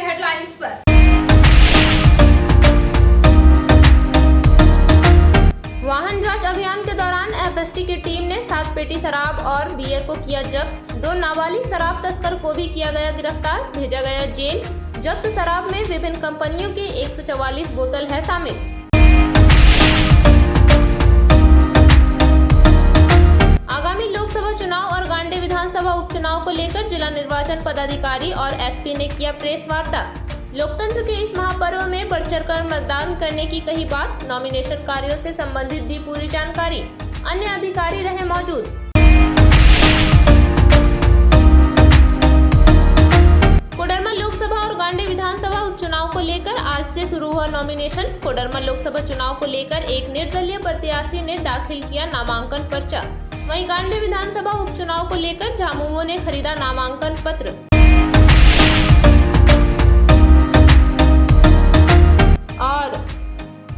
Headlines पर। वाहन जांच अभियान के दौरान एफएसटी की टीम ने 7 पेटी शराब और बियर को किया जब्त। 2 नाबालिग शराब तस्कर को भी किया गया गिरफ्तार, भेजा गया जेल। जब्त शराब में विभिन्न कंपनियों की 144 बोतल है शामिल। आगामी लोकसभा चुनाव और गांडे विधानसभा उपचुनाव को लेकर जिला निर्वाचन पदाधिकारी और एसपी ने किया प्रेस वार्ता। लोकतंत्र के इस महापर्व में बढ़ चढ़कर मतदान करने की कही बात। नॉमिनेशन कार्यों से संबंधित दी पूरी जानकारी। अन्य अधिकारी रहे मौजूद। कोडरमा लोकसभा और गांडे विधानसभा उपचुनाव को लेकर आज से शुरू हुआ नॉमिनेशन। कोडरमा लोकसभा चुनाव को लेकर एक निर्दलीय प्रत्याशी ने दाखिल किया नामांकन पर्चा। वहीं गांडे विधानसभा उपचुनाव को लेकर झामुमो ने खरीदा नामांकन पत्र। और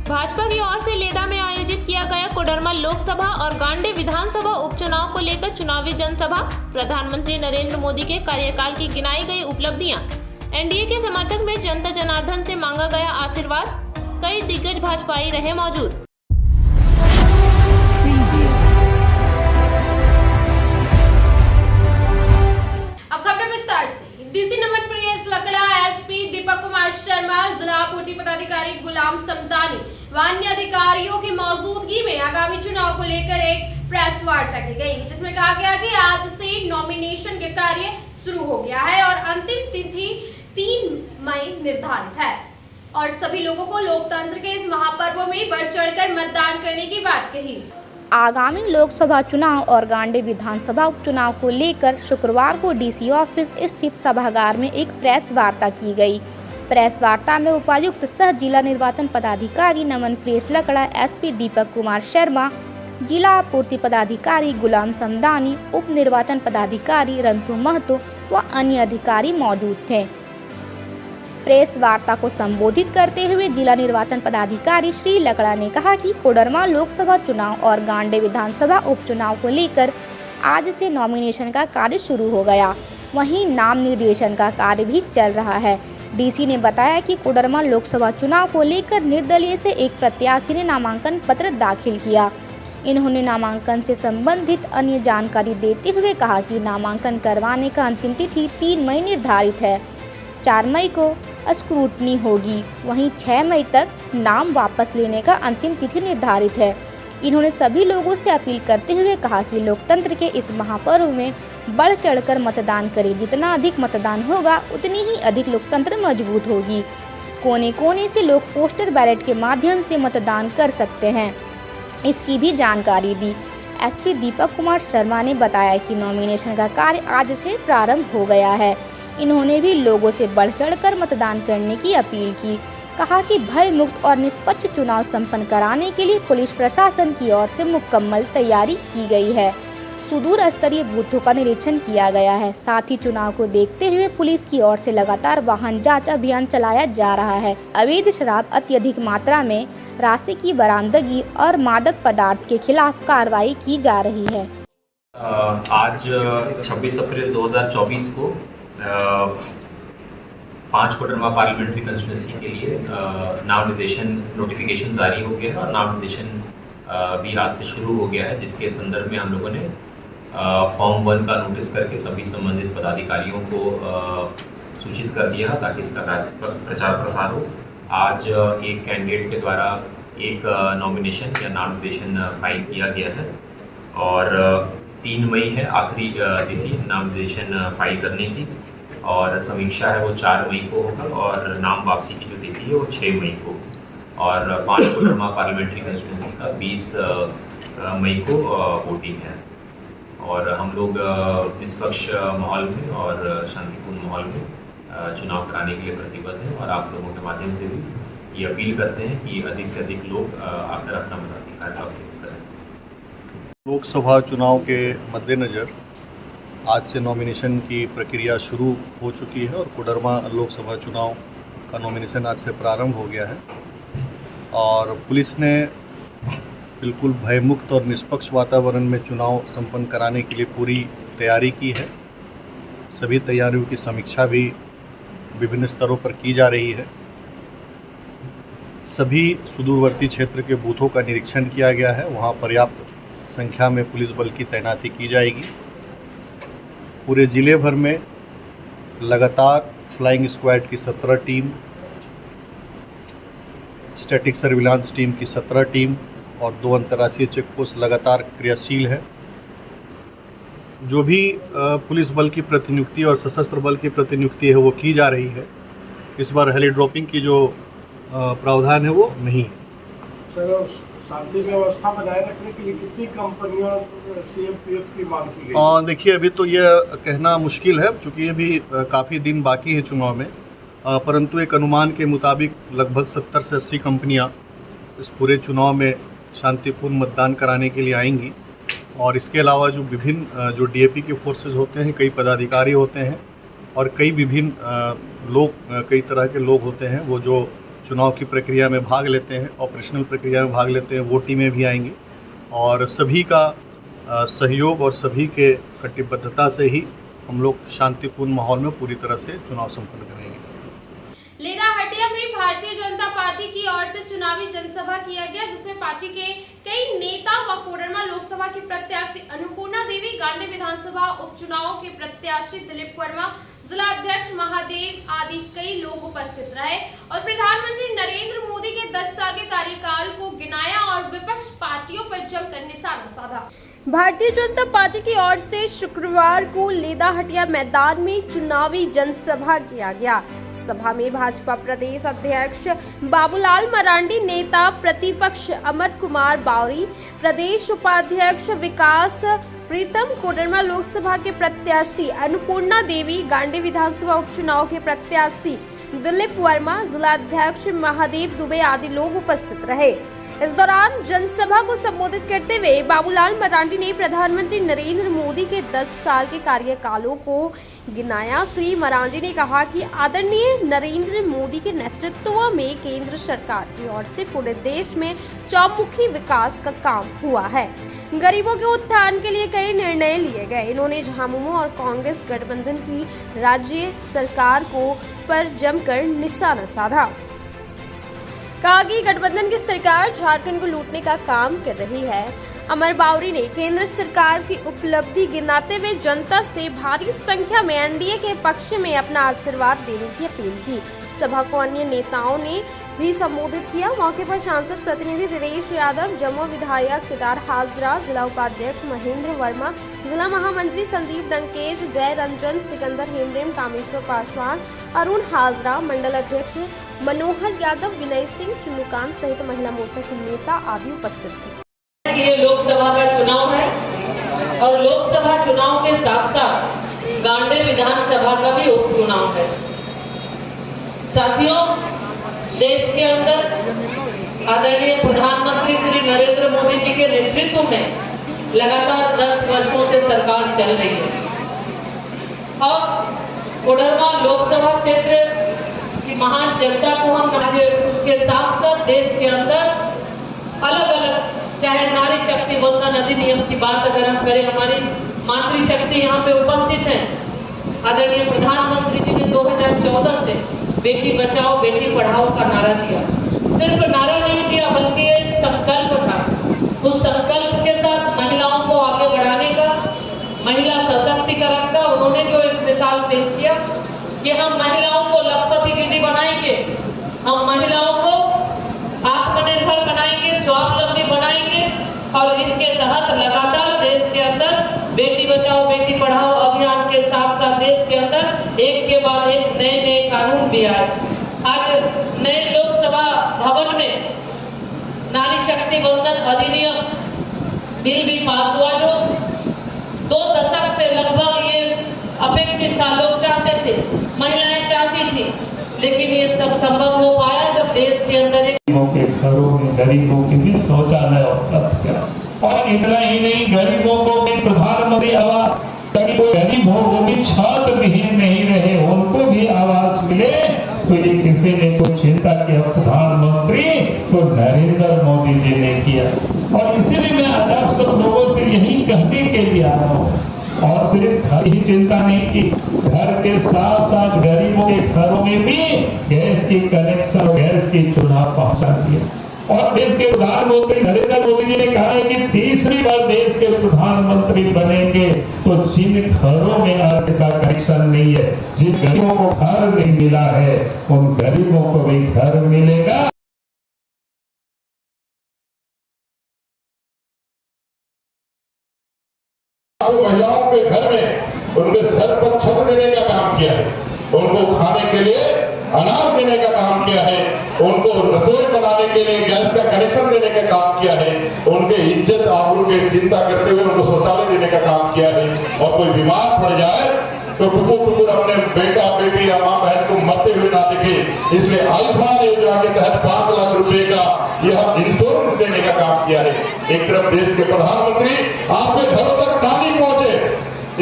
भाजपा की ओर से लेदा में आयोजित किया गया कोडरमा लोकसभा और गांडे विधानसभा उपचुनाव को लेकर चुनावी जनसभा। प्रधानमंत्री नरेंद्र मोदी के कार्यकाल की गिनाई गई उपलब्धियां। एनडीए के समर्थक में जनता जनार्दन से मांगा गया आशीर्वाद। कई दिग्गज भाजपाई रहे मौजूद। अब खबर विस्तार से। डीसी नमन प्रियेश लकड़ा, एसपी दीपक कुमार शर्मा, जिला पूर्ति पदाधिकारी गुलाम समदानी व अन्य अधिकारियों की मौजूदगी में आगामी चुनाव को लेकर एक प्रेस वार्ता की गई, जिसमें कहा गया कि आज से नॉमिनेशन के कार्य शुरू हो गया है और अंतिम तिथि 3 मई निर्धारित है और सभी लोगों को लोकतंत्र के इस महापर्व में बढ़ चढ़कर मतदान करने की बात कही। आगामी लोकसभा चुनाव और गांडे विधानसभा उपचुनाव को लेकर शुक्रवार को डीसी ऑफिस स्थित सभागार में एक प्रेस वार्ता की गई। प्रेस वार्ता में उपायुक्त सह जिला निर्वाचन पदाधिकारी नमन प्रियेश लकड़ा, एसपी दीपक कुमार शर्मा, जिला पूर्ति पदाधिकारी गुलाम समदानी, उप निर्वाचन पदाधिकारी रंतु महतो व अन्य अधिकारी मौजूद थे। प्रेस वार्ता को संबोधित करते हुए जिला निर्वाचन पदाधिकारी श्री लकड़ा ने कहा कि कोडरमा लोकसभा चुनाव और गांडे विधानसभा उपचुनाव को लेकर आज से नॉमिनेशन का कार्य शुरू हो गया। वहीं नाम निर्देशन का कार्य भी चल रहा है। डीसी ने बताया कि कोडरमा लोकसभा चुनाव को लेकर निर्दलीय से एक प्रत्याशी ने नामांकन पत्र दाखिल किया। इन्होंने नामांकन से संबंधित अन्य जानकारी देते हुए कहा कि नामांकन करवाने का अंतिम तिथि 3 मई निर्धारित है। 4 मई को स्क्रूटनी होगी, वहीं 6 मई तक नाम वापस लेने का अंतिम तिथि निर्धारित है। इन्होंने सभी लोगों से अपील करते हुए कहा कि लोकतंत्र के इस महापर्व में बढ़ चढ़कर मतदान करें। जितना अधिक मतदान होगा उतनी ही अधिक लोकतंत्र मजबूत होगी। कोने कोने से लोग पोस्टर बैलेट के माध्यम से मतदान कर सकते हैं, इसकी भी जानकारी दी। एसपी दीपक कुमार शर्मा ने बताया कि नॉमिनेशन का कार्य आज से प्रारंभ हो गया है। इन्होंने भी लोगों से बढ़ चढ़कर मतदान करने की अपील की। कहा कि भय मुक्त और निष्पक्ष चुनाव संपन्न कराने के लिए पुलिस प्रशासन की ओर से मुकम्मल तैयारी की गई है। सुदूर स्तरीय बूथों का निरीक्षण किया गया है। साथ ही चुनाव को देखते हुए पुलिस की ओर से लगातार वाहन जांच अभियान चलाया जा रहा है। अवैध शराब, अत्यधिक मात्रा में राशि की बरामदगी और मादक पदार्थ के खिलाफ कार्रवाई की जा रही है। आज 26 अप्रैल 2024 को 5 कोडरमा पार्लियामेंट्री कंस्टिट्यूंसी के लिए नाम निर्देशन नोटिफिकेशन जारी हो गया है और नाम निर्देशन भी आज से शुरू हो गया है, जिसके संदर्भ में हम लोगों ने फॉर्म 1 का नोटिस करके सभी संबंधित पदाधिकारियों को सूचित कर दिया ताकि इसका प्रचार प्रसार हो। आज एक कैंडिडेट के द्वारा एक नॉमिनेशन या नाम निर्देशन फाइल किया गया है और 3 मई है आखिरी तिथि नाम निर्देशन फाइल करने की और समीक्षा है वो 4 मई को होगा और नाम वापसी की जो तिथि है वो 6 मई को और 5 कोडरमा पार्लियामेंट्री कंस्टिट्यूंसी का 20 मई को वोटिंग है और हम लोग निष्पक्ष माहौल में और शांतिपूर्ण माहौल में चुनाव कराने के लिए प्रतिबद्ध हैं और आप लोगों के माध्यम से भी ये अपील करते हैं कि अधिक से अधिक लोग आकर अपना मताधिकार का उपयोग करें। लोकसभा चुनाव के मद्देनज़र आज से नॉमिनेशन की प्रक्रिया शुरू हो चुकी है और कोडरमा लोकसभा चुनाव का नॉमिनेशन आज से प्रारंभ हो गया है और पुलिस ने बिल्कुल भयमुक्त और निष्पक्ष वातावरण में चुनाव संपन्न कराने के लिए पूरी तैयारी की है। सभी तैयारियों की समीक्षा भी विभिन्न स्तरों पर की जा रही है। सभी सुदूरवर्ती क्षेत्र के बूथों का निरीक्षण किया गया है, वहाँ पर्याप्त संख्या में पुलिस बल की तैनाती की जाएगी। पूरे ज़िले भर में लगातार फ्लाइंग स्क्वाड की 17 टीम, स्टैटिक सर्विलांस टीम की 17 टीम और 2 अंतर्राष्ट्रीय चेक पोस्ट लगातार क्रियाशील है। जो भी पुलिस बल की प्रतिनियुक्ति और सशस्त्र बल की प्रतिनियुक्ति है वो की जा रही है। इस बार हेली ड्रॉपिंग की जो प्रावधान है वो नहीं है। सर, शांति व्यवस्था बनाए रखने के लिए कितनी कंपनियों सीएमपीएफ की मांग की गई? देखिए, अभी तो ये कहना मुश्किल है क्योंकि ये भी काफ़ी दिन बाकी है चुनाव में, परंतु एक अनुमान के मुताबिक लगभग 70 से 80 कंपनियां इस पूरे चुनाव में शांतिपूर्ण मतदान कराने के लिए आएंगी। और इसके अलावा जो विभिन्न जो डीएपी के फोर्सेस होते हैं, कई पदाधिकारी होते हैं और कई विभिन्न लोग, कई तरह के लोग होते हैं वो जो चुनाव की प्रक्रिया में भाग लेते हैं, ऑपरेशनल प्रक्रिया में भाग लेते हैं, वो टीमें भी आएंगी। और सभी का सहयोग और सभी के कटिबद्धता से ही हम लोग शांतिपूर्ण माहौल में पूरी तरह से चुनाव संपन्न करेंगे। लेदाहटिया में भारतीय जनता पार्टी की ओर से चुनावी जनसभा किया गया, जिसमें पार्टी के कई नेता व कोडरमा लोकसभा की प्रत्याशी अन्नपूर्णा देवी, गांडी विधानसभा उपचुनाव के प्रत्याशी दिलीप वर्मा, जिला अध्यक्ष महादेव आदि कई लोग उपस्थित रहे और प्रधानमंत्री नरेंद्र मोदी के 10 साल के कार्यकाल को गिनाया और विपक्ष पार्टियों पर जमकर निशाना साधा। भारतीय जनता पार्टी की ओर से शुक्रवार को लेदाहटिया मैदान में चुनावी जनसभा किया गया। सभा में भाजपा प्रदेश अध्यक्ष बाबूलाल मरांडी, नेता प्रतिपक्ष अमर कुमार बावरी, प्रदेश उपाध्यक्ष विकास प्रीतम, कोडरमा लोकसभा के प्रत्याशी अन्नपूर्णा देवी, गांडी विधानसभा उपचुनाव के प्रत्याशी दिलीप वर्मा, जिला अध्यक्ष महादेव दुबे आदि लोग उपस्थित रहे। इस दौरान जनसभा को संबोधित करते हुए बाबूलाल मरांडी ने प्रधानमंत्री नरेंद्र मोदी के 10 साल के कार्यकालों को गिनाया। श्री मरांडी ने कहा कि आदरणीय नरेंद्र मोदी के नेतृत्व में केंद्र सरकार की ओर से पूरे देश में चौमुखी विकास का काम हुआ है। गरीबों के उत्थान के लिए कई निर्णय लिए गए। इन्होंने झामुमो और कांग्रेस गठबंधन की राज्य सरकार को पर जमकर निशाना साधा। कहा कि गठबंधन की सरकार झारखंड को लूटने का काम कर रही है। अमर बावरी ने केंद्र सरकार की उपलब्धि गिनाते हुए जनता से भारी संख्या में एनडीए के पक्ष में अपना आशीर्वाद देने की अपील की। सभा को अन्य नेताओं ने भी संबोधित किया। मौके पर सांसद प्रतिनिधि दिनेश यादव, जम्मू विधायक केदार हाजरा, जिला उपाध्यक्ष महेंद्र वर्मा, जिला महामंत्री संदीप डंकेज, जय रंजन, सिकंदर हेमब्रम, कामेश्वर पासवान, अरुण हाजरा, मंडल अध्यक्ष मनोहर यादव, विनय सिंह, चुन्नूकांत सहित महिला मोर्चा के नेता आदि उपस्थित थे। ये लोकसभा का चुनाव है और लोकसभा चुनाव के साथ साथ गांडी विधानसभा का भी उपचुनाव है। साथियों, देश के अंदर आदरणीय प्रधानमंत्री श्री नरेंद्र मोदी जी के नेतृत्व में लगातार 10 वर्षों से सरकार चल रही है और कोडरमा लोकसभा क्षेत्र की महान जनता को हम उसके साथ साथ देश के अंदर अलग अलग, चाहे नारी शक्ति वंदन अधिनियम की बात अगर हम करें, हमारी मातृशक्ति यहाँ पे उपस्थित है। आदरणीय प्रधानमंत्री जी ने 2014 से बेटी बचाओ बेटी पढ़ाओ का नारा दिया। सिर्फ नारा नहीं दिया बल्कि एक संकल्प था। उस संकल्प के साथ महिलाओं को आगे बढ़ाने का, महिला सशक्तिकरण का उन्होंने जो एक मिसाल पेश किया कि हम महिलाओं को लखपति दीदी बनाएंगे, हम महिलाओं को आत्मनिर्भर बनाएंगे, स्वावलंबी बनाएंगे और इसके तहत लगातार देश के अंदर बेटी बचाओ बेटी पढ़ाओ अभियान के साथ साथ देश के अंदर एक के बाद एक नए नए कानून भी आए। आज नए लोकसभा भवन में नारी शक्ति वंदन अधिनियम बिल भी पास हुआ, जो 2 दशक से लगभग ये अपेक्षित था। लोग चाहते थे, महिलाएं चाहती थी, लेकिन ये तब संभव हो पाया जब देश के अंदर के घरों में गरीबों के भी शौचालय उपलब्ध करा। और इतना ही नहीं, गरीबों को भी प्रधानमंत्री आवास, गरीबों को भी छत विहीन नहीं रहे, उनको भी आवास मिले। तो ये किसी ने कोई चिंता किया प्रधानमंत्री तो नरेंद्र मोदी जी ने किया। और इसीलिए मैं आप सब लोगों से यही कहने के लिए आ रहा हूँ और सिर्फ घर की चिंता नहीं की, घर के साथ साथ गरीबों के घरों में भी गैस की कनेक्शन, गैस की चूल्हा पहुंचा दिया। और देश के प्रधानमंत्री नरेंद्र मोदी जी ने कहा है कि तीसरी बार देश के प्रधानमंत्री बनेंगे तो जिन घरों में आज का कनेक्शन नहीं है, जिन गरीबों को घर नहीं मिला है, उन गरीबों को भी घर मिलेगा। महिलाओं के घर में उनके सर पर छत देने का काम किया है, उनको खाने के लिए अनाज देने का काम किया है, उनको रसोई बनाने के लिए गैस का कनेक्शन देने का काम किया है, उनके इज्जत आबरू की चिंता करते हुए उनको शौचालय देने का काम किया है। और कोई बीमार पड़ जाए तो टुकुर अपने बेटा बेटी या माँ बहन को मरते हुए ना देखे, इसलिए आयुष्मान योजना के तहत 5 लाख रुपए का यह इंश्योरेंस देने का काम किया है। एक तरफ देश के प्रधानमंत्री आपके घरों तक पानी पहुंचे,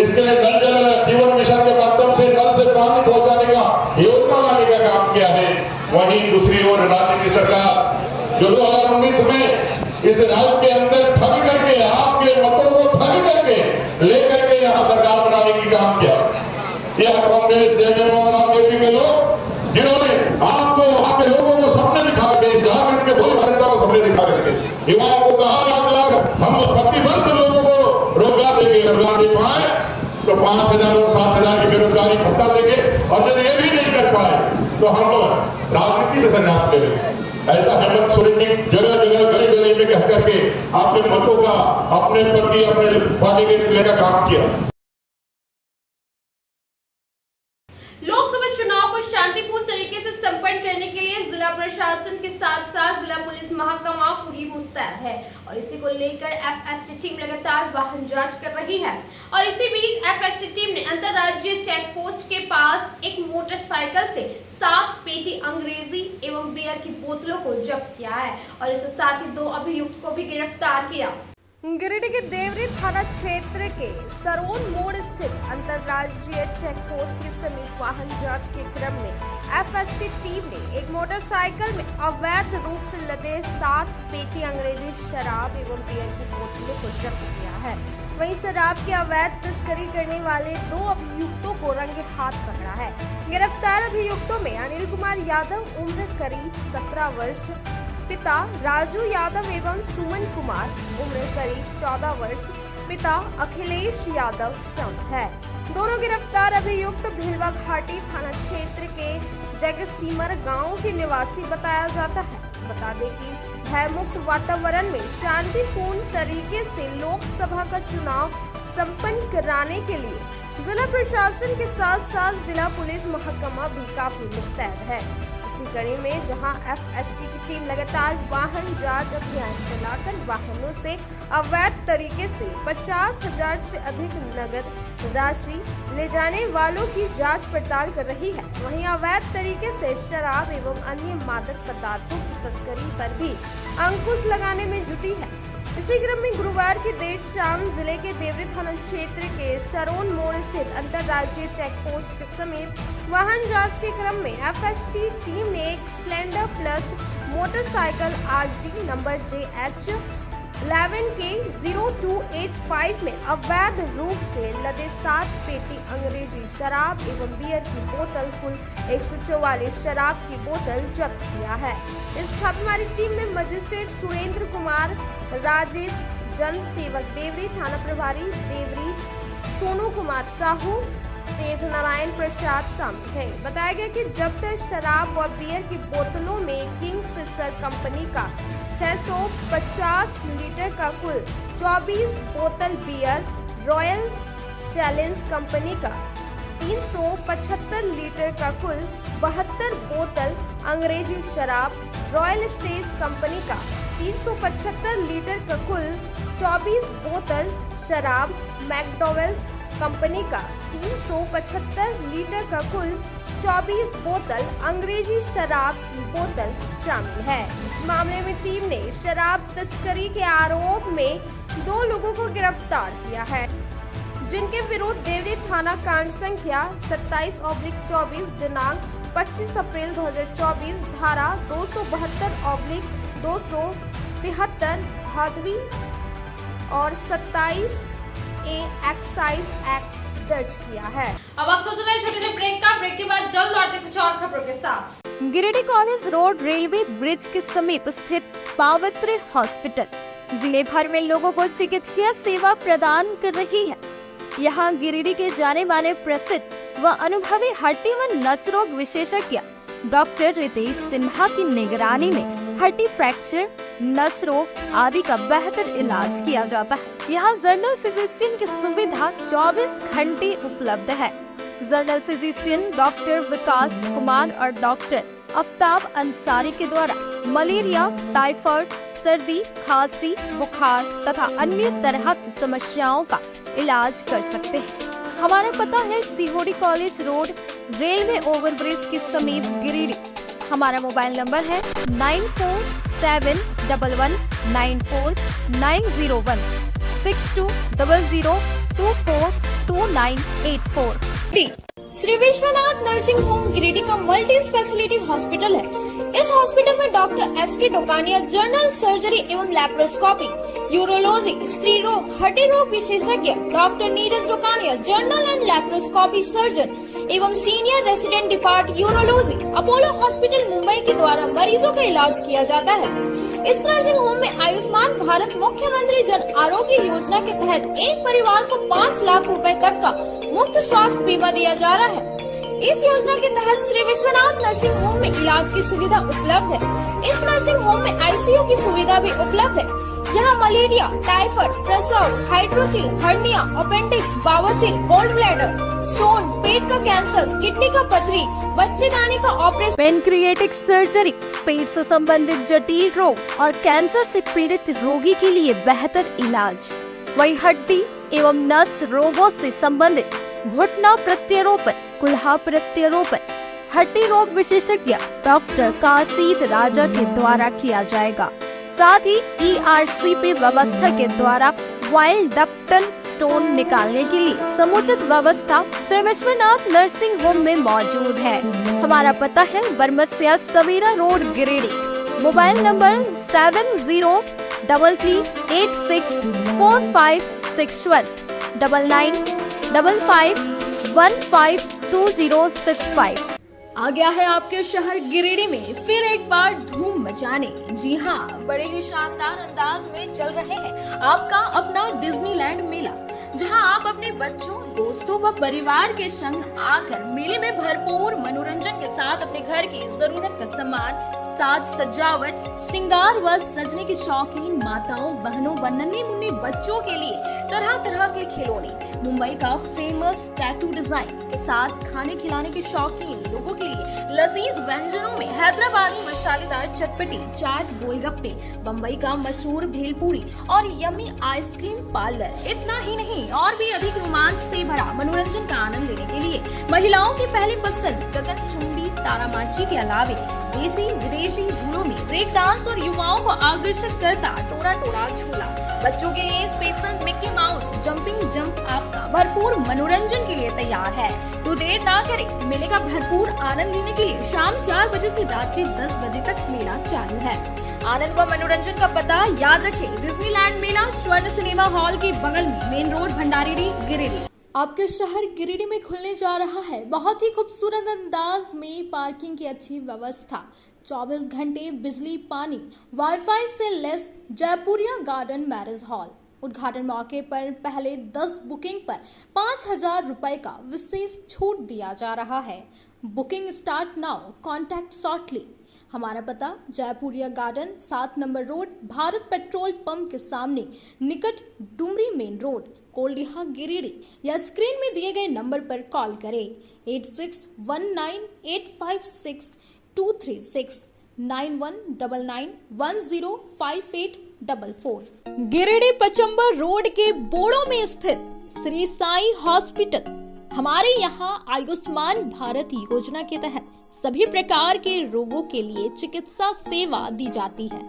इसके लिए जल जल जीवन मिशन के माध्यम से नल से पानी पहुंचाने का योजना लाने का काम किया है। वहीं दूसरी ओर राज्य की सरकार जो 2019 में इस राज्य के अंदर ठग करके आपके मतों को ठग करके लेकर के यहाँ सरकार बनाने की काम किया। यह कांग्रेस, जेडीयू और आरजेडी के लोग जिन्होंने आपको, आपके लोगों को सपने दिखा करके, इस झारखंड के भोले जनता को सपने दिखा करके युवाओं को कहा 1 लाख हम प्रतिवर्ष लोगों को रोजगार देंगे, रोजगार दे पाए तो 5,000 और 7,000 की बेरोजगारी भत्ता देंगे, और यदि ये भी नहीं कर पाए तो हम राजनीति से संन्यास ले लेंगे। ऐसा हेमंत सोरेन जी जगह जगह गली गली में कह करके आपके मतों का अपने प्रति, अपने पार्टी के लेने का काम किया। लोकसभा चुनाव को शांतिपूर्ण तरीके से संपन्न करने के लिए जिला प्रशासन के साथ साथ जिला पुलिस महकमा पूरी मुस्तैद है और इसी को लेकर एफएसटी टीम लगातार वाहन जांच कर रही है। और इसी बीच एफएसटी टीम ने अंतर्राज्यीय चेक पोस्ट के पास एक मोटरसाइकिल से 7 पेटी अंग्रेजी एवं बियर की बोतलों को जब्त किया है और इसके साथ ही 2 अभियुक्त को भी गिरफ्तार किया। गिरिडीह के देवरी थाना क्षेत्र के सरोन मोड़ स्थित अंतर्राज्यीय चेक पोस्ट के समीप वाहन जांच के क्रम में एफएसटी टीम ने एक मोटरसाइकिल में अवैध रूप से लदे 7 पेटी अंग्रेजी शराब एवं बियर की बोतलों को जब्त किया है। वहीं शराब की अवैध तस्करी करने वाले 2 अभियुक्तों को रंगे हाथ पकड़ा है। गिरफ्तार अभियुक्तों में अनिल कुमार यादव उम्र करीब 17 वर्ष, पिता राजू यादव एवं सुमन कुमार उम्र करीब 14 वर्ष, पिता अखिलेश यादव शामिल है। दोनों गिरफ्तार अभियुक्त भिलवा घाटी थाना क्षेत्र के जगसीमर गांव के निवासी बताया जाता है। बता दें कि भयमुक्त वातावरण में शांतिपूर्ण तरीके से लोकसभा का चुनाव संपन्न कराने के लिए जिला प्रशासन के साथ साथ जिला पुलिस महकमा भी काफी मुस्तैद है। इसी कड़ी में जहां एफएसटी की टीम लगातार वाहन जांच अभियान चलाकर वाहनों से अवैध तरीके से 50,000 से अधिक नगद राशि ले जाने वालों की जांच पड़ताल कर रही है। वहीं अवैध तरीके से शराब एवं अन्य मादक पदार्थों की तस्करी पर भी अंकुश लगाने में जुटी है। इसी क्रम में गुरुवार की देर शाम जिले के देवरी थाना क्षेत्र के सरोन मोड़ स्थित अंतर्राज्यीय चेक पोस्ट के समीप वाहन जांच के क्रम में एफएसटी टीम ने एक Splendor Plus motorcycle RG number JH 11K0285 में अवैध रूप से लदे 7 पेटी अंग्रेजी शराब एवं बियर की बोतल कुल 144 शराब की बोतल जब्त किया है। इस छापेमारी टीम में मजिस्ट्रेट सुरेंद्र कुमार, राजेश जन सेवक देवरी, थाना प्रभारी देवरी सोनू कुमार साहू, तेज नारायण प्रसाद शामिल थे। बताया गया कि जब्त शराब व बियर की बोतलों में किंगफिशर कंपनी का 650 लीटर का कुल 24 बोतल बियर, रॉयल चैलेंज कंपनी का 375 लीटर का कुल 72 बोतल अंग्रेजी शराब, रॉयल स्टेज कंपनी का 375 लीटर का कुल 24 बोतल शराब, मैकडॉवेल्स कंपनी का 375 लीटर का कुल 24 बोतल अंग्रेजी शराब की बोतल शामिल है। इस मामले में टीम ने शराब तस्करी के आरोप में 2 लोगों को गिरफ्तार किया है, जिनके विरुद्ध देवरी थाना कांड संख्या 27/24 दिनांक 25 अप्रैल 2024 धारा 272/273 भादवी और 27 ए एक्साइज एक्ट दर्ज किया है। अब वक्त हो चला है छोटे से ब्रेक का। ब्रेक के बाद जल्द लौटते कुछ और खबरों के साथ। Giridih college road railway bridge के समीप स्थित पावित्र हॉस्पिटल जिले भर में लोगों को चिकित्सीय सेवा प्रदान कर रही है। यहाँ गिरिडीह के जाने माने प्रसिद्ध व अनुभवी हड्डी व नस रोग विशेषज्ञ डॉक्टर रितेश सिन्हा की निगरानी में हड्डी फ्रैक्चर, नस रोग आदि का बेहतर इलाज किया जाता है। यहाँ जनरल फिजिशियन की सुविधा 24 घंटे उपलब्ध है। जनरल फिजिशियन डॉक्टर विकास कुमार और डॉक्टर आफ्ताब अंसारी के द्वारा मलेरिया, टाइफाइड, सर्दी, खांसी, बुखार तथा अन्य तरह की समस्याओं का इलाज कर सकते हैं। हमारा पता है Sihodih college road railway overbridge के समीप गिरिडीह। हमारा मोबाइल नंबर है 9471194901 6200242984। श्री विश्वनाथ नर्सिंग होम गिरिडीह का मल्टी स्पेशलिटी हॉस्पिटल है। इस हॉस्पिटल में doctor S K. Dokania general surgery एवं लैप्रोस्कोपी, यूरोलॉजी, स्त्री रोग, हड्डी रोग विशेषज्ञ, doctor Neeraj Dokania general and laparoscopy surgeon एवं senior resident depart urology, Apollo hospital Mumbai के द्वारा मरीजों का इलाज किया जाता है। इस नर्सिंग होम में आयुष्मान भारत मुख्यमंत्री जन आरोग्य योजना के तहत एक परिवार को 5 लाख रुपए तक का मुफ्त स्वास्थ्य बीमा दिया जा रहा है। इस योजना के तहत श्री विश्वनाथ नर्सिंग होम में इलाज की सुविधा उपलब्ध है। इस नर्सिंग होम में आईसीयू की सुविधा भी उपलब्ध है। यहाँ मलेरिया, टाइफाइड, प्रसव, हाइड्रोसिल, हर्निया, अपेंडिक्स, बावसीर, गोल्ड ब्लैडर, स्टोन, पेट का कैंसर, किडनी का पथरी, बच्चेदानी का ऑपरेशन, पेनक्रिएटिक सर्जरी, पेट से संबंधित जटिल रोग और कैंसर से पीड़ित रोगी के लिए बेहतर इलाज। वही हड्डी एवं नस रोगों से संबंधित घुटना प्रत्यारोपण, कुल्हा प्रत्यारोपण, हड्डी रोग विशेषज्ञ डॉक्टर काशीद राजा के द्वारा किया जाएगा। साथ ही ERCP व्यवस्था के द्वारा वाइल्ड डक्टल स्टोन निकालने के लिए समुचित व्यवस्था श्री विश्वनाथ नर्सिंग होम में मौजूद है। हमारा पता है Baramasia Savera road Giridih. Mobile number 7033864561 9955152065। आ गया है आपके शहर गिरिडीह में फिर एक बार धूम मचाने। जी हाँ, बड़े ही शानदार अंदाज में चल रहे हैं आपका अपना डिज्नीलैंड मेला, जहां आप अपने बच्चों, दोस्तों व परिवार के संग आकर मेले में भरपूर मनोरंजन के साथ अपने घर की जरूरत का सामान, साज सजावट, श्रृंगार व सजने की शौकीन माताओं, बहनों व नन्हे मुन्ने बच्चों के लिए तरह तरह के खिलौने, मुंबई का फेमस टैटू डिजाइन के साथ खाने खिलाने के शौकीन लोगों के लिए लजीज व्यंजनों में हैदराबादी मसालेदार चटपटी, चाट, गोलगप्पे, बम्बई का मशहूर भेलपूरी और यम्मी आइसक्रीम पार्लर। इतना ही नहीं, और भी अधिक रोमांच से भरा मनोरंजन का आनंद लेने के लिए महिलाओं की पहली पसंद गगनचुंबी तारामाची के अलावे देशी विदेशी झूलों में ब्रेक डांस और युवाओं को आकर्षित करता टोरा टोरा झूला। बच्चों के लिए special Mickey mouse jumping jump आपका भरपूर मनोरंजन के लिए तैयार है। तो देर ना करें, मेले का भरपूर आनंद लेने के लिए शाम 4 बजे से रात्रि 10 बजे तक मेला चालू है। आनंद व मनोरंजन का पता याद रखें, डिज्नीलैंड मेला स्वर्ण सिनेमा हॉल के बगल में, मेन रोड, भंडारीडीह, गिरिडीह। आपके शहर गिरिडीह में खुलने जा रहा है बहुत ही खूबसूरत अंदाज में पार्किंग की अच्छी व्यवस्था, 24 घंटे बिजली, पानी, वाईफाई से less Jaipuria garden marriage hall. उद्घाटन मौके पर पहले 10 बुकिंग पर 5,000 रुपए का विशेष छूट दिया जा रहा है। Booking start now, contact shortly. हमारा पता Jaipuria garden, 7 number road, Bharat petrol pump के सामने, निकट डुमरी मेन रोड, कोल्डिहा, गिरिडीह। या स्क्रीन में दिए गए नंबर पर कॉल करें 8619856236 9199105844। गिरिडीह पचंबर रोड के बोड़ो में स्थित श्री साई हॉस्पिटल। हमारे यहाँ आयुष्मान भारत योजना के तहत सभी प्रकार के रोगों के लिए चिकित्सा सेवा दी जाती है।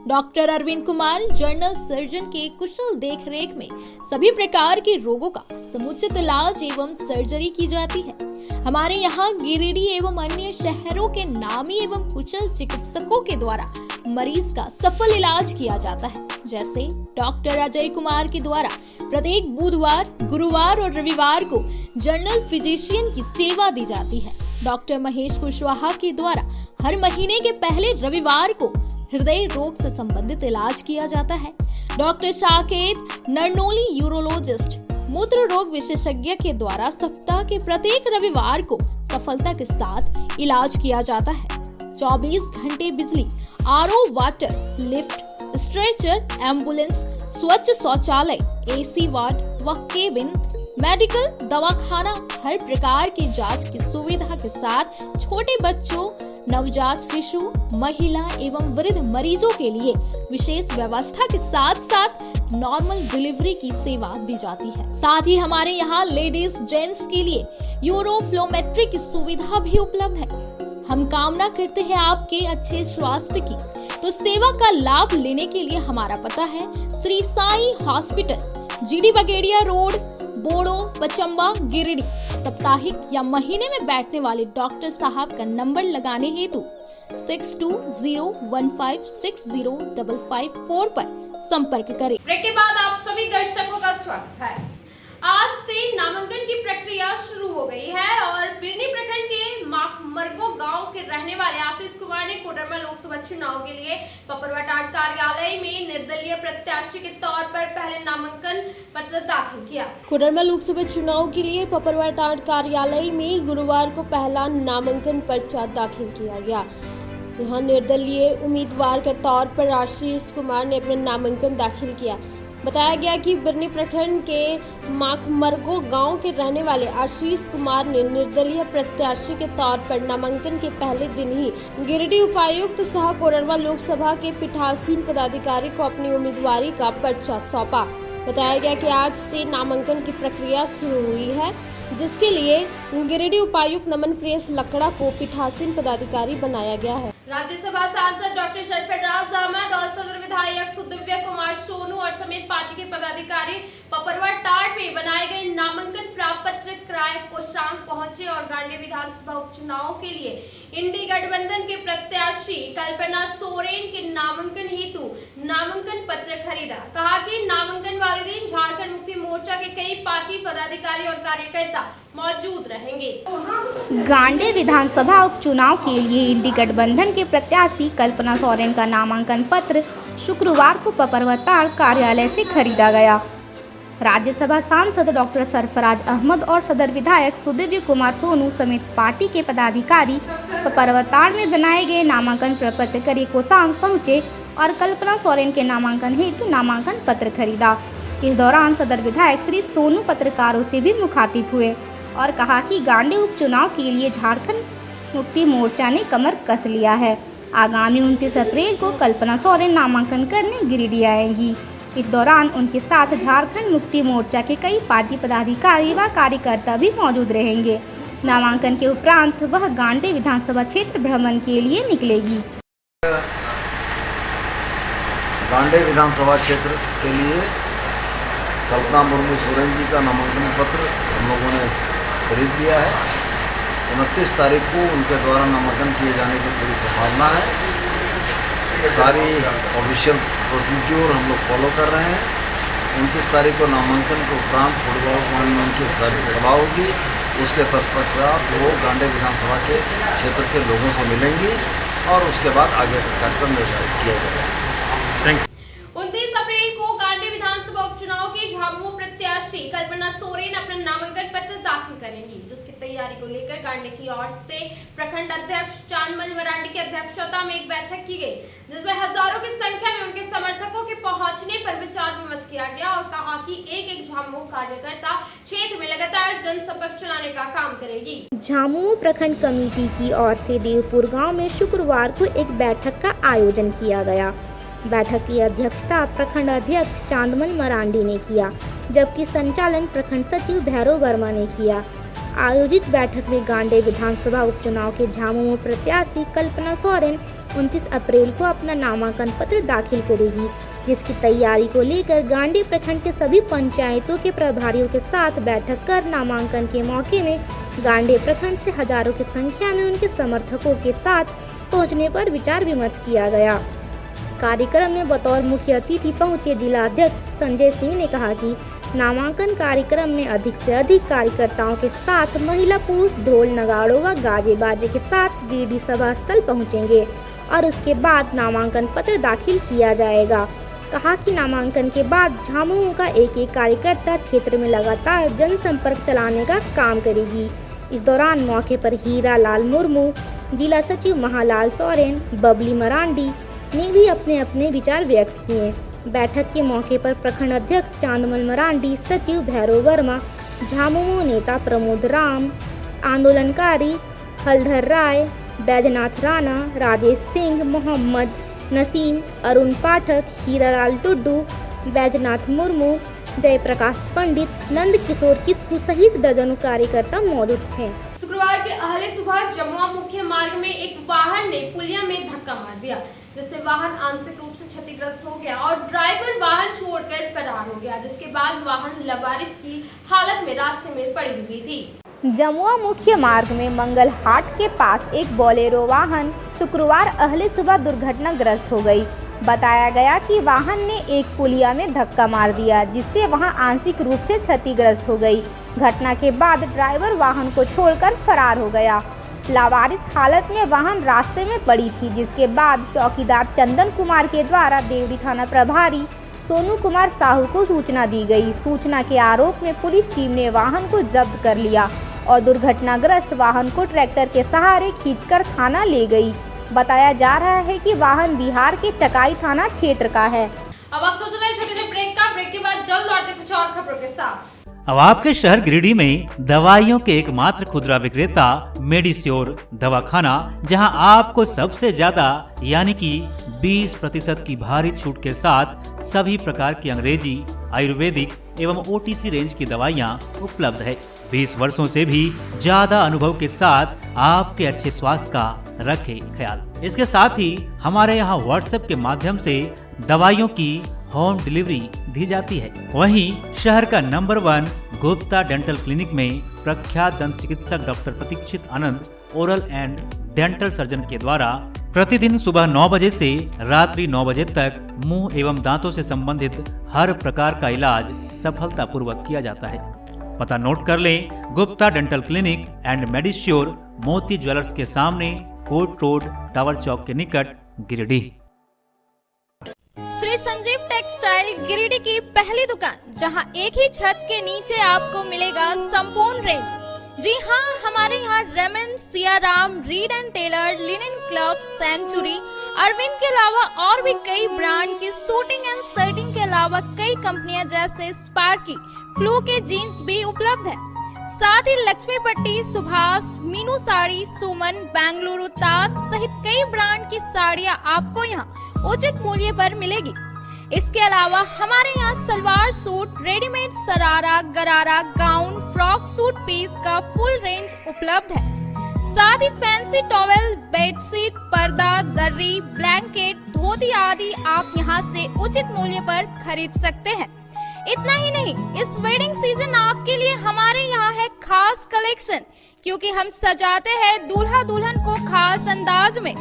Doctor Arvind Kumar general surgeon के कुशल देखरेख में सभी प्रकार के रोगों का समुचित इलाज एवं सर्जरी की जाती है। हमारे यहाँ गिरिडीह एवं अन्य शहरों के नामी एवं कुशल चिकित्सकों के द्वारा मरीज का सफल इलाज किया जाता है। जैसे डॉक्टर अजय कुमार के द्वारा प्रत्येक बुधवार, गुरुवार और रविवार को जनरल फिजिशियन की सेवा दी जाती है। डॉक्टर महेश कुशवाहा के द्वारा हर महीने के पहले रविवार को हृदय रोग से संबंधित इलाज किया जाता है। डॉक्टर साकेत नरनोली यूरोलॉजिस्ट मूत्र रोग विशेषज्ञ के द्वारा सप्ताह के प्रत्येक रविवार को सफलता के साथ इलाज किया जाता है। 24 घंटे बिजली, RO water, lift, stretcher, ambulance, स्वच्छ शौचालय, एसी वार्ड व केबिन, मेडिकल, दवाखाना, हर प्रकार की जांच की सुविधा के साथ छोटे बच्चों, नवजात शिशु, महिला एवं वृद्ध मरीजों के लिए विशेष व्यवस्था के साथ साथ नॉर्मल डिलीवरी की सेवा दी जाती है। साथ ही हमारे यहाँ लेडीज जेंट्स के लिए यूरोफ्लोमेट्री की सुविधा भी उपलब्ध है। हम कामना करते हैं आपके अच्छे स्वास्थ्य की, तो सेवा का लाभ लेने के लिए हमारा पता है Shri Sai hospital, GD Bagedia road, Bodo, Pachamba, Giridih. साप्ताहिक या महीने में बैठने वाले डॉक्टर साहब का नंबर लगाने हेतु 6201560554 पर संपर्क करें। ब्रेक के बाद आप सभी दर्शकों का स्वागत है। आज से नामांकन की प्रक्रिया शुरू हो गई है और बिरनी प्रखंड के माखमरगो गांव के रहने वाले आशीष कुमार ने कोडरमा लोकसभा चुनाव के लिए पपरवाटाट कार्यालय में निर्दलीय प्रत्याशी के तौर पर पहले नामांकन पत्र दाखिल किया। कोडरमा लोकसभा चुनाव के लिए पपरवाटाट कार्यालय में गुरुवार को पहला नामांकन पर्चा दाखिल किया गया। यहाँ निर्दलीय उम्मीदवार के तौर पर आशीष कुमार ने अपना नामांकन दाखिल किया। बताया गया कि बिरनी प्रखंड के माखमरगो गांव के रहने वाले आशीष कुमार ने निर्दलीय प्रत्याशी के तौर पर नामांकन के पहले दिन ही गिरिडीह उपायुक्त सह कोडरमा लोकसभा के पीठासीन पदाधिकारी को अपनी उम्मीदवारी का पर्चा सौंपा। बताया गया कि आज से नामांकन की प्रक्रिया शुरू हुई है, जिसके लिए गिरिडीह उपायुक्त नमन प्रियस लकड़ा को पीठासीन पदाधिकारी बनाया गया है। राज्यसभा सांसद डॉक्टर सरफराज अहमद और सदर विधायक सुदिव्य कुमार सोनू और समेत पार्टी के पदाधिकारी पपरवाटाट में बनाए गए नामांकन प्रापत्र क्राय कोषांग पहुंचे और गांडी विधानसभा उपचुनाव के लिए इंडी गठबंधन के प्रत्याशी कल्पना सोरेन के नामांकन हेतु नामांकन पत्र खरीदा। कहा कि नामांकन वाले दिन झारखंड मुक्ति मोर्चा के कई पार्टी पदाधिकारी और कार्यकर्ता मौजूद रहेंगे। गांडी विधानसभा उपचुनाव के लिए इंडी गठबंधन के प्रत्याशी कल्पना सोरेन का नामांकन पत्र शुक्रवार को पपरवाटाट कार्यालय से खरीदा गया। राज्यसभा सांसद डॉक्टर सरफराज अहमद और सदर विधायक सुदिव्य कुमार सोनू समेत पार्टी के पदाधिकारी पपरवाटाट में बनाए गए नामांकन प्रपत्र क्रय कोषांग पहुंचे और कल्पना सोरेन के नामांकन हेतु नामांकन पत्र खरीदा। इस दौरान सदर विधायक श्री सोनू पत्रकारों से भी मुखातिब हुए और कहा कि गांडी उपचुनाव के लिए झारखंड मुक्ति मोर्चा ने कमर कस लिया है। आगामी 29 अप्रैल को कल्पना सोरेन नामांकन करने गिरिडीह आएंगी। इस दौरान उनके साथ झारखंड मुक्ति मोर्चा के कई पार्टी पदाधिकारी व कार्यकर्ता भी मौजूद रहेंगे। नामांकन के उपरांत वह गांडी विधानसभा क्षेत्र भ्रमण के लिए निकलेगी। गांडी विधानसभा क्षेत्र के लिए कल्पना मुर्मू सोरेन जी का नामांकन पत्र हम लोगों ने खरीद लिया है। 29 तारीख को उनके द्वारा नामांकन किए जाने की पूरी संभावना है। सारी ऑफिशियल प्रोसीड्यूर हम लोग फॉलो कर रहे हैं। 29 तारीख को नामांकन के उपरांत थोड़ी बहुत में उनकी सभा होगी। उसके तत्पश्चात वो गांडी विधानसभा के क्षेत्र के लोगों से मिलेंगी और उसके बाद आगे का कार्यक्रम निर्धारित किया जाएगा। 29 अप्रैल को गांडी विधानसभा उपचुनाव के झामुमो प्रत्याशी कल्पना सोरेन अपना नामांकन पत्र दाखिल करेंगी, जिसकी तैयारी को लेकर गांडी की ओर से प्रखंड अध्यक्ष चांदमल मरांडी की अध्यक्षता में एक बैठक की गई, जिसमें हजारों की संख्या में उनके समर्थकों के पहुंचने पर विचार विमर्श किया गया और कहा कि एक झामुमो कार्यकर्ता क्षेत्र में लगातार जनसंपर्क चलाने का काम करेगी। झामुमो प्रखंड कमेटी की ओर से देवपुर गाँव में शुक्रवार को एक बैठक का आयोजन किया गया। बैठक की अध्यक्षता प्रखंड अध्यक्ष चांदमल मरांडी ने किया, जबकि संचालन प्रखंड सचिव भैरव वर्मा ने किया। आयोजित बैठक में गांडी विधानसभा उपचुनाव के झामुमो प्रत्याशी कल्पना सोरेन 29 अप्रैल को अपना नामांकन पत्र दाखिल करेगी, जिसकी तैयारी को लेकर गांडी प्रखंड के सभी पंचायतों के प्रभारियों के साथ बैठक कर नामांकन के मौके में गांडी प्रखंड से हजारों की संख्या में उनके समर्थकों के साथ पहुंचने पर विचार विमर्श किया गया। कार्यक्रम में बतौर मुख्य अतिथि पहुंचे जिलाध्यक्ष संजय सिंह ने कहा कि नामांकन कार्यक्रम में अधिक से अधिक कार्यकर्ताओं के साथ महिला पुरुष ढोल नगाड़ों व गाजे बाजे के साथ गिरिडीह सभा स्थल पहुँचेंगे और उसके बाद नामांकन पत्र दाखिल किया जाएगा। कहा कि नामांकन के बाद झामुमो का एक एक कार्यकर्ता क्षेत्र में लगातार जनसंपर्क चलाने का काम करेगी। इस दौरान मौके पर हीरा लाल मुर्मू, जिला सचिव महालाल सोरेन, बबली मरांडी ने भी अपने अपने विचार व्यक्त किए। बैठक के मौके पर प्रखंड अध्यक्ष चांदमल मरांडी, सचिव भैरव वर्मा, झामुमो नेता प्रमोद राम, आंदोलनकारी हलधर राय, बैजनाथ राणा, राजेश सिंह, मोहम्मद नसीम, अरुण पाठक, हीरालाल टुड्डू, बैजनाथ मुर्मू, जयप्रकाश पंडित, नंद किशोर किस्कू सहित दर्जनों कार्यकर्ता मौजूद थे। शुक्रवार के अहले सुबह जमुआ मुख्य मार्ग में एक वाहन ने पुलिया में धक्का मार दिया, जिससे वाहन आंशिक रूप से क्षतिग्रस्त हो गया और ड्राइवर वाहन छोड़कर फरार हो गया, जिसके बाद वाहन लवारिस की हालत में रास्ते में पड़ी हुई थी। जमुआ मुख्य मार्ग में मंगल हाट के पास एक बोलेरो वाहन शुक्रवार अहले सुबह दुर्घटनाग्रस्त हो गई। बताया गया कि वाहन ने एक पुलिया में धक्का मार दिया, जिससे वहां आंशिक रूप से क्षतिग्रस्त हो गई। घटना के बाद ड्राइवर वाहन को छोड़कर फरार हो गया। लावारिस हालत में वाहन रास्ते में पड़ी थी, जिसके बाद चौकीदार चंदन कुमार के द्वारा देवरी थाना प्रभारी सोनू कुमार साहू को सूचना दी गई। सूचना के आरोप में पुलिस टीम ने वाहन को जब्त कर लिया और दुर्घटनाग्रस्त वाहन को ट्रैक्टर के सहारे खींचकर थाना ले गई। बताया जा रहा है कि वाहन बिहार के चकाई थाना क्षेत्र का है। अब वक्त हो चला है छोटे से ब्रेक का। ब्रेक के बाद जल्द लौटते कुछ और खबरों के साथ। अब आपके शहर गिरिडीह में दवाइयों के एकमात्र खुदरा विक्रेता मेडिश्योर दवाखाना, जहां आपको सबसे ज्यादा यानी कि 20% की भारी छूट के साथ सभी प्रकार की अंग्रेजी, आयुर्वेदिक एवं OTC रेंज की दवाइयां उपलब्ध है। 20 वर्षों से भी ज्यादा अनुभव के साथ आपके अच्छे स्वास्थ्य का रखे ख्याल। इसके साथ ही हमारे यहाँ WhatsApp के माध्यम से दवाइयों की होम डिलीवरी दी जाती है। वहीं शहर का नंबर 1 गुप्ता डेंटल क्लिनिक में प्रख्यात दंत चिकित्सक doctor Pratikshit Anand oral and dental surgeon के द्वारा प्रतिदिन सुबह 9 बजे से रात्रि 9 बजे तक मुंह एवं दांतों से संबंधित हर प्रकार का इलाज सफलतापूर्वक किया जाता है। पता नोट कर लें, गुप्ता डेंटल क्लिनिक एंड मेडिश्योर, मोती ज्वेलर्स के सामने, कोर्ट रोड, टावर चौक के निकट, गिरिडीह। श्री संजीव टेक्सटाइल गिरिडीह की पहली दुकान, जहां एक ही छत के नीचे आपको मिलेगा संपूर्ण रेंज। जी हाँ, हमारे यहाँ Raymond, Siyaram, Reid and Taylor, Linen Club, Century, Arvind के अलावा और भी कई ब्रांड की सूटिंग एंड शर्टिंग के अलावा कई कंपनियां जैसे स्पार्की, फ्लू के जीन्स भी उपलब्ध है। साथ ही लक्ष्मी पट्टी, सुभाष, मीनू साड़ी, सुमन, बेंगलुरु ताज सहित कई ब्रांड की साड़ियां आपको यहाँ उचित मूल्य पर मिलेगी। इसके अलावा हमारे यहाँ सलवार सूट, रेडीमेड सरारा, गरारा, गाउन, फ्रॉक सूट पीस का फुल रेंज उपलब्ध है। साथ ही फैंसी टॉवेल, बेडशीट, पर्दा, दर्री, ब्लैंकेट, धोती आदि आप यहाँ से उचित मूल्य पर खरीद सकते हैं। इतना ही नहीं, इस वेडिंग सीजन आपके लिए हमारे यहाँ है खास कलेक्शन, क्योंकि हम सजाते हैं दूल्हा दुल्हन को खास अंदाज में।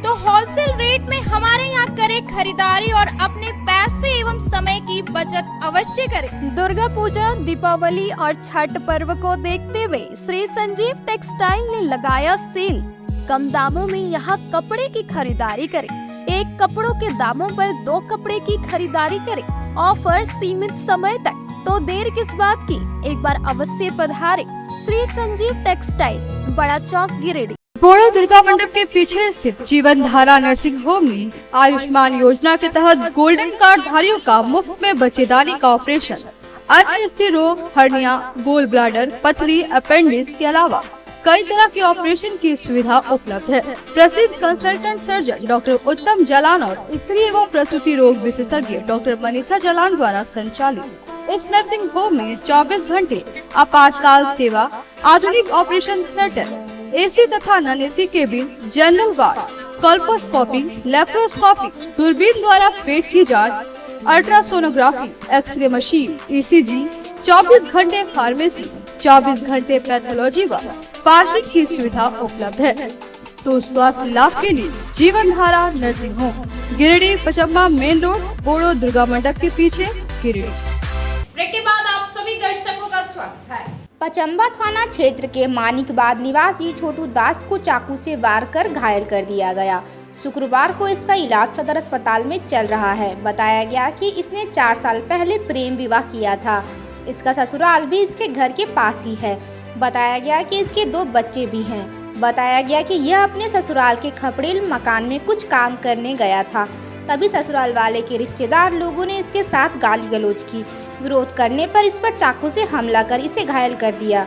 तो होलसेल रेट में हमारे यहाँ करें खरीदारी और अपने पैसे एवं समय की बचत अवश्य करें। दुर्गा पूजा, दीपावली और छठ पर्व को देखते हुए श्री संजीव टेक्सटाइल ने लगाया सेल। कम दामों में यहाँ कपड़े की खरीदारी करें। एक कपड़ों के दामों पर 2 कपड़े की खरीदारी करें। ऑफर सीमित समय तक, तो देर किस बात की, एक बार अवश्य पधारें। श्री संजीव टेक्सटाइल, बड़ा चौक, गिरिडीह। बोड़ो दुर्गा मंडप के पीछे स्थित जीवन धारा नर्सिंग होम में आयुष्मान योजना के तहत गोल्डन कार्ड धारियों का मुफ्त में बच्चेदानी का ऑपरेशन, अन्य रोग, हर्निया, गोल ब्लैडर, पथरी, अपेंडिक्स के अलावा कई तरह के ऑपरेशन की सुविधा उपलब्ध है। प्रसिद्ध कंसल्टेंट सर्जन डॉक्टर उत्तम जलान और स्त्री एवं प्रसूति रोग विशेषज्ञ डॉक्टर मनीषा जलान द्वारा संचालित इस नर्सिंग होम में 24 घंटे आपातकाल सेवा, आधुनिक ऑपरेशन थिएटर, AC तथा non AC cabin, general ward, colposcopy, laparoscopy, दूरबीन द्वारा पेट की जांच, अल्ट्रासोनोग्राफी, एक्सरे मशीन, ECG, 24 घंटे फार्मेसी, 24 घंटे पैथोलॉजी व पार्किंग की सुविधा उपलब्ध है। तो स्वास्थ्य लाभ के लिए Jeevan Dhara nursing home, Giridih Pachamba main road, Bodo Durga मंडप के पीछे, गिरिडीह। ब्रेक के बाद आप सभी दर्शकों का स्वागत है। पचम्बा थाना क्षेत्र के मानिकबाद निवासी छोटू दास को चाकू से वार कर घायल कर दिया गया। शुक्रवार को इसका इलाज सदर अस्पताल में चल रहा है। बताया गया कि इसने 4 साल पहले प्रेम विवाह किया था। इसका ससुराल भी इसके घर के पास ही है। बताया गया कि इसके 2 बच्चे भी हैं। बताया गया कि यह अपने ससुराल के खपड़ेल मकान में कुछ काम करने गया था। तभी ससुराल वाले के रिश्तेदार लोगों ने इसके साथ गाली गलौज की। विरोध करने पर इस पर चाकू से हमला कर इसे घायल कर दिया।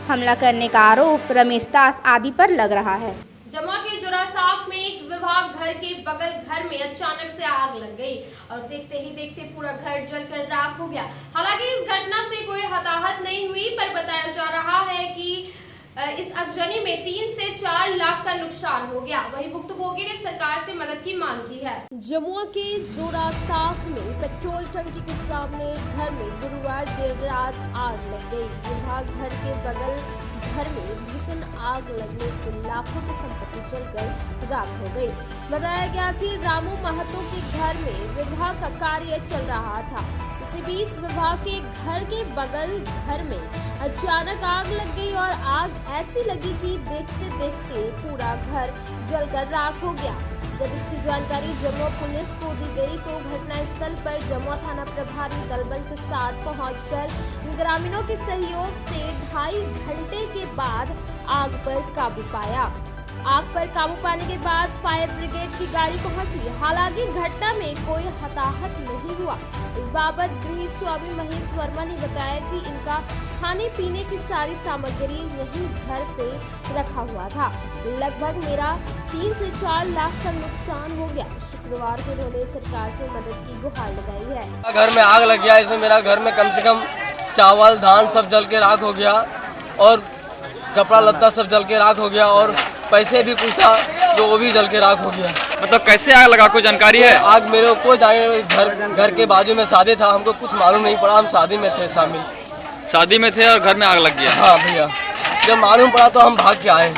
हमला करने का आरोप रमेश दास आदि पर लग रहा है। जमुआ के जोरासांक में एक विवाह घर के बगल घर में अचानक से आग लग गई और देखते ही देखते पूरा घर जलकर राख हो गया। हालांकि इस घटना से कोई हताहत नहीं हुई, पर बताया जा रहा है कि इस आगजनी में 3 से 4 लाख का नुकसान हो गया। वहीं भुक्तभोगी ने सरकार से मदद की मांग की है। जमुआ के जोरासांक में पेट्रोल टंकी के सामने घर में गुरुवार देर रात आग लग गई। विवाह घर के बगल घर में भीषण आग लगने से लाखों की संपत्ति जलकर राख हो गई। बताया गया कि रामू महतो के घर में विवाह का कार्य चल रहा था। इसी बीच विवाह के घर के बगल घर में अचानक आग लग गई और आग ऐसी लगी कि देखते देखते पूरा घर जलकर राख हो गया। जब इसकी जानकारी जमुआ पुलिस को दी गई तो घटनास्थल पर जमुआ थाना प्रभारी दलबल के साथ पहुंचकर ग्रामीणों के सहयोग से 2.5 घंटे के बाद आग पर काबू पाया। आग पर काबू पाने के बाद फायर ब्रिगेड की गाड़ी पहुंची। हालांकि घटना में कोई हताहत नहीं हुआ। इस बाबत गृह स्वामी महेश वर्मा ने बताया कि इनका खाने पीने की सारी सामग्री यही घर पे रखा हुआ था। लगभग मेरा 3 से 4 लाख का नुकसान हो गया। शुक्रवार को उन्होंने सरकार से मदद की गुहार लगाई है। घर में आग लग गया, इसमें मेरा घर में कम से कम चावल धान सब जल के राख हो गया और कपड़ा लत्ता सब जल के राख हो गया और पैसे भी कुछ था जो वो भी जल के राख हो गया। मतलब कैसे आग लगा, कोई जानकारी है? आग मेरे को जाने घर के बाजू में शादी था, हमको कुछ मालूम नहीं पड़ा। हम शादी में थे, शादी में थे और घर में आग लग गया। हाँ भैया, जब मालूम पड़ा तो हम भाग के आए।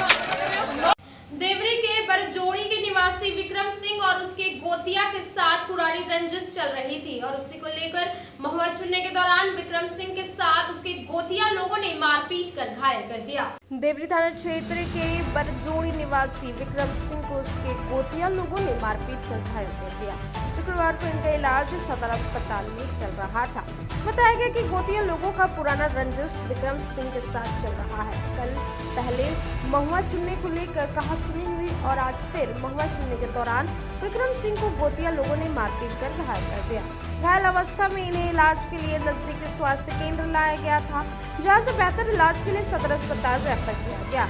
देवरी के बरजोड़ी के निवासी विक्रम सिंह और उसके गोतिया के साथ पुरानी रंजिश चल रही थी और उसी को लेकर महुआ चुनने के दौरान विक्रम सिंह के साथ उसके गोतिया लोगों ने मारपीट कर घायल कर दिया। देवरी थाना क्षेत्र के बरजोड़ी निवासी विक्रम सिंह को उसके गोतिया लोगों ने मारपीट कर घायल कर दिया। शुक्रवार को इनका इलाज सदर अस्पताल में चल रहा था। बताया गया कि गोतिया लोगों का पुराना रंजिश विक्रम सिंह के साथ चल रहा है। कल पहले महुआ चुनने को लेकर कहासुनी हुई और आज फिर महुआ चुनने के दौरान विक्रम सिंह को गोतिया लोगों ने मारपीट कर घायल कर दिया। घायल अवस्था में इन्हें इलाज के लिए नजदीकी स्वास्थ्य केंद्र लाया गया था, जहां से बेहतर इलाज के लिए सदर अस्पताल रेफर किया गया।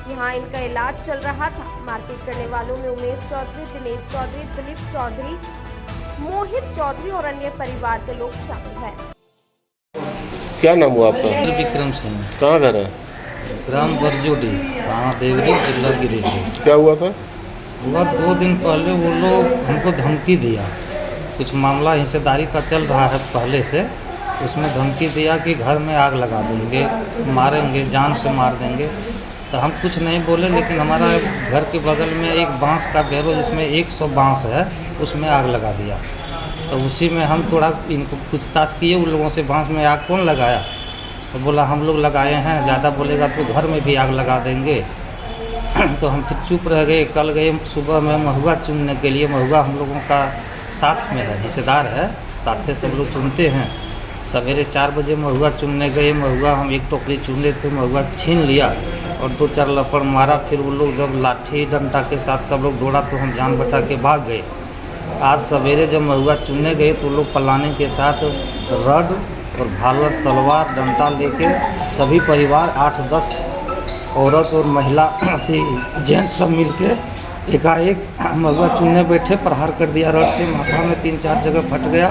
यहां इनका इलाज चल रहा था। मारपीट करने वालों में उमेश चौधरी, दिनेश चौधरी, दिलीप चौधरी, मोहित चौधरी और अन्य परिवार के लोग शामिल हैं। क्या नाम हुआ आपका? विक्रम सिंह। कहाँ घर है? ग्राम बरजोड़ी, थाना देवरी, जिला गिरिडीह। क्या हुआ था? हुआ 2 दिन पहले वो लोग हमको धमकी दिया। कुछ मामला हिस्सेदारी का चल रहा है पहले से, उसमें धमकी दिया कि घर में आग लगा देंगे, मारेंगे, जान से मार देंगे। तो हम कुछ नहीं बोले, लेकिन हमारा घर के बगल में एक बांस का बैरो जिसमें 100 बांस है, उसमें आग लगा दिया। तो उसी में हम थोड़ा इनको पूछताछ किए, उन लोगों से बांस में आग कौन लगाया? तो बोला हम लोग लगाए हैं, ज़्यादा बोलेगा तो घर में भी आग लगा देंगे। तो हम फिर चुप रह गए। कल गए सुबह में महुआ चुनने के लिए। महुआ हम लोगों का साथ में है, हिस्सेदार है, साथ से सब लोग चुनते हैं। सवेरे 4 बजे महुआ चुनने गए। महुआ हम एक टोकरी चुने थे, महुआ छीन लिया और 2-4 लफड़ मारा। फिर वो लोग जब लाठी डंडा के साथ सब लोग दौड़ा तो हम जान बचा के भाग गए। आज सवेरे जब महुआ चुनने गए तो लोग पलाने के साथ रड और भाला, तलवार, डंडा लेके सभी परिवार 8-10 औरत और महिला थी, जेंट्स सब मिलके एकाएक महुआ चुनने बैठे, प्रहार कर दिया रड से। माथा में 3-4 जगह फट गया,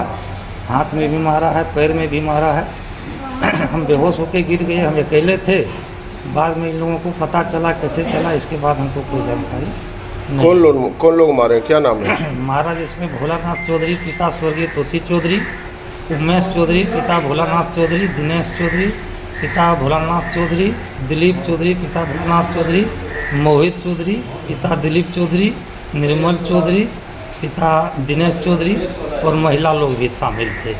हाथ में भी मारा है, पैर में भी मारा है। हम बेहोश होके गिर गए। हम अकेले थे। बाद में इन लोगों को पता चला, कैसे चला इसके बाद हमको कोई जानकारी कौन लोग मारे, क्या नाम है? महाराज इसमें भोलानाथ चौधरी पिता स्वर्गीय तोती चौधरी, उमेश चौधरी पिता भोलानाथ चौधरी, दिनेश चौधरी पिता भोलानाथ चौधरी, दिलीप चौधरी पिता भोलानाथ चौधरी, मोहित चौधरी पिता दिलीप चौधरी, निर्मल चौधरी पिता दिनेश चौधरी और महिला लोग भी शामिल थे,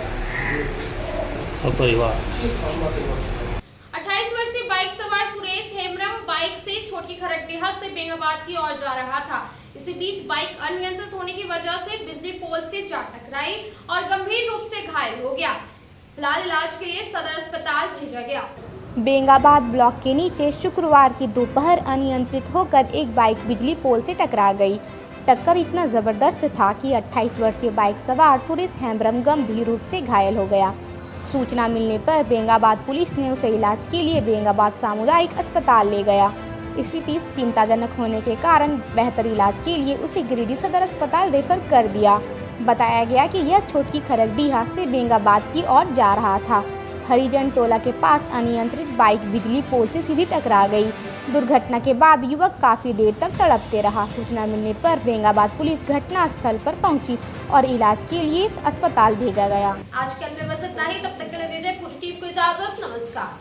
सब परिवार। 28 वर्षीय बाइक सवार सुरेश हेमब्रम बाइक से छोटी खरकडीहा से बेंगाबाद की ओर जा रहा था। इसी बीच बाइक अनियंत्रित होने की वजह से बिजली पोल से जा टकराई और गंभीर रूप से घायल हो गया। फिलहाल इलाज के लिए सदर अस्पताल भेजा गया। बेंगाबाद ब्लॉक के नीचे शुक्रवार की दोपहर अनियंत्रित होकर एक बाइक बिजली पोल से टकरा गई। टक्कर इतना जबरदस्त था कि 28 वर्षीय बाइक सवार सुरेश हेमब्रम गंभीर रूप से घायल हो गया। सूचना मिलने पर बेंगाबाद पुलिस ने उसे इलाज के लिए बेंगाबाद सामुदायिक अस्पताल ले गया। स्थिति चिंताजनक होने के कारण बेहतर इलाज के लिए उसे गिरिडीह सदर अस्पताल रेफर कर दिया। बताया गया कि यह छोटी खरकडीहा से बेंगाबाद की ओर जा रहा था। हरिजन टोला के पास अनियंत्रित बाइक बिजली पोल से सीधी टकरा गई। दुर्घटना के बाद युवक काफी देर तक तड़पते रहा। सूचना मिलने पर बेंगाबाद पुलिस घटना स्थल पर पहुंची और इलाज के लिए अस्पताल भेजा गया। आज के अंदर बस इतना ही। तब तक के लिए दीजिए पॉजिटिव को इजाजत। नमस्कार।